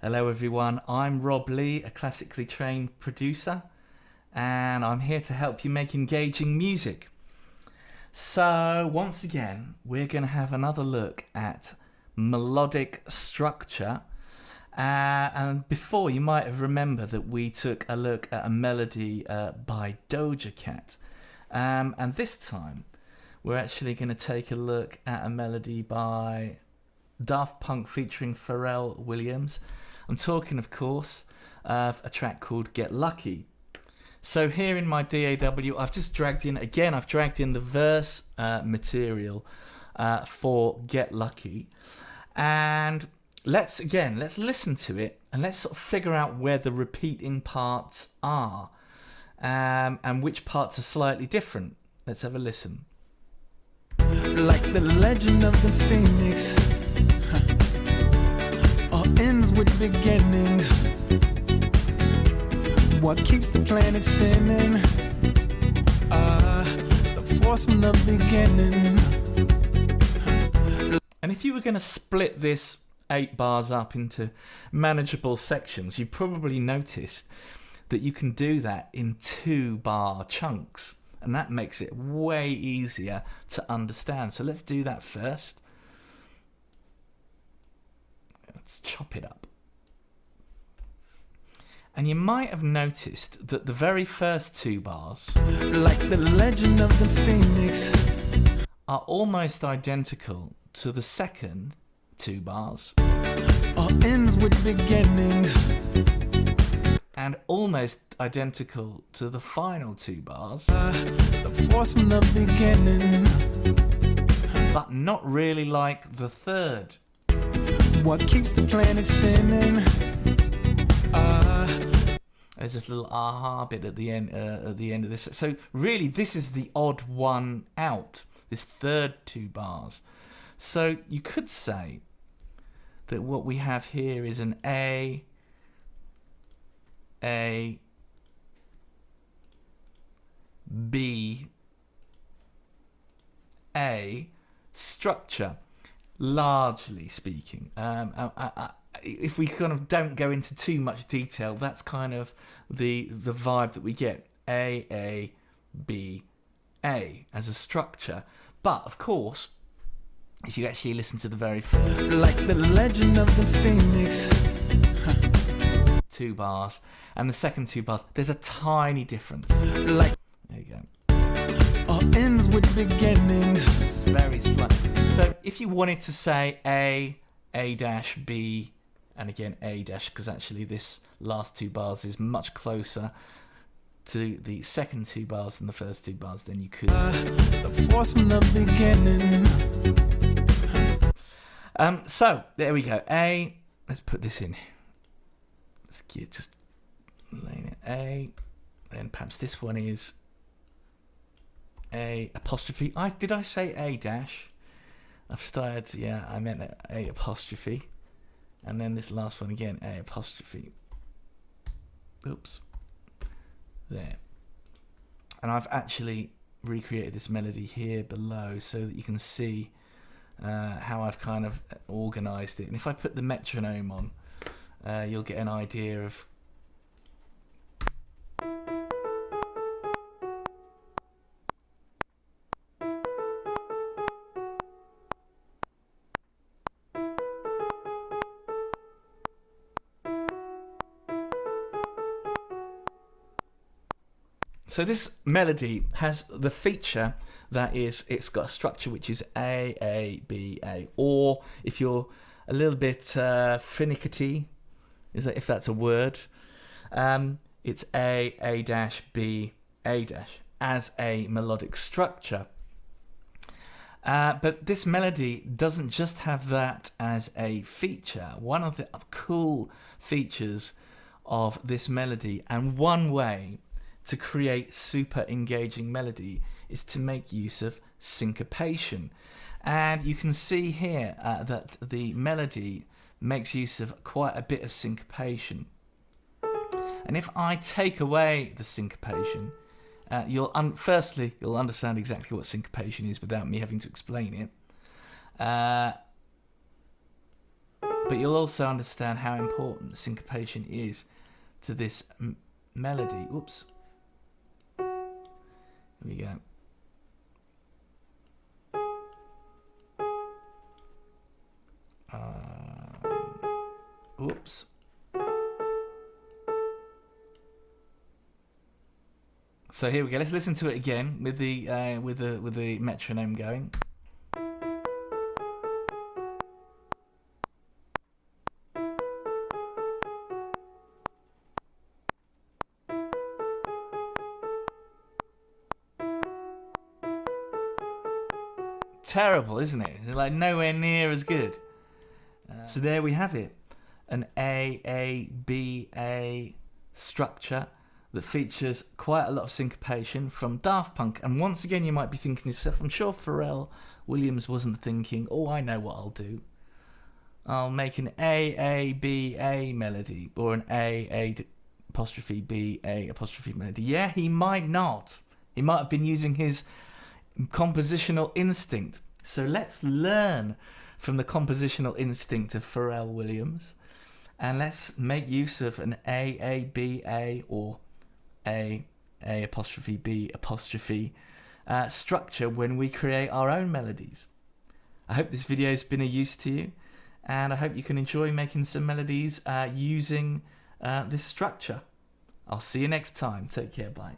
Hello everyone, I'm Rob Lee, a classically trained producer, and I'm here to help you make engaging music. So once again, we're going to have another look at melodic structure. And before, you might have remembered that we took a look at a melody by Doja Cat. And this time, we're actually going to take a look at a melody by Daft Punk featuring Pharrell Williams. I'm talking, of course, of a track called Get Lucky. So here in my DAW, I've just dragged in the verse material for Get Lucky. And let's listen to it and let's sort of figure out where the repeating parts are and which parts are slightly different. Let's have a listen. Like the legend of the phoenix, all ends with beginnings. What keeps the planet spinning? The force from the beginning. And if you were going to split this 8 bars up into manageable sections, you probably noticed that you can do that in 2-bar chunks, and that makes it way easier to understand. So let's do that first. Let's chop it up. And you might have noticed that the very first 2 bars, like the legend of the phoenix, are almost identical to the second 2 bars. All ends with beginnings. And almost identical to the final 2 bars. The force from the beginning. But not really like the third. What keeps the planet spinning? There's this little aha bit at the end of this. So really, this is the odd one out. This third 2 bars. So you could say that what we have here is an A, B, A structure, largely speaking. If we kind of don't go into too much detail, that's kind of the vibe that we get. A, B, A as a structure. But of course, if you actually listen to the very first, like the legend of the phoenix, 2 bars and the second 2 bars, there's a tiny difference. Like, there you go. All ends with beginnings. It's very slight. So if you wanted to say A dash, B, and again A dash, because actually this last 2 bars is much closer to the second 2 bars than the first 2 bars, then you could say. The force from the beginning. So there we go. A. Let's put this in. Let's get just laying it. A. Then perhaps this one is A apostrophe. Did I say A dash? I've started. Yeah, I meant A apostrophe. And then this last one again, A apostrophe. Oops. There. And I've actually recreated this melody here below so that you can see how I've kind of organised it. And if I put the metronome on, you'll get an idea of So this melody has the feature that is, it's got a structure which is A, B, A. Or if you're a little bit finicky, if that's a word, it's A dash, B, A dash as a melodic structure. But this melody doesn't just have that as a feature. One of the cool features of this melody, and one way to create super engaging melody, is to make use of syncopation. And you can see here that the melody makes use of quite a bit of syncopation. And if I take away the syncopation, you'll understand exactly what syncopation is without me having to explain it. But you'll also understand how important syncopation is to this melody. Oops. Here we go. Oops. So here we go. Let's listen to it again with the metronome going. Terrible, isn't it? It's like nowhere near as good. So there we have it, an A-A-B-A structure that features quite a lot of syncopation from Daft Punk. And once again, you might be thinking to yourself, I'm sure Pharrell Williams wasn't thinking, oh, I know what I'll do. I'll make an A-A-B-A melody, or an A-A'-B-A' melody. Yeah, he might not. He might have been using his compositional instinct. So let's learn from the compositional instinct of Pharrell Williams, and let's make use of an A-A-B-A or A'-B' structure when we create our own melodies. I hope this video has been of use to you, and I hope you can enjoy making some melodies using this structure. I'll see you next time. Take care. Bye.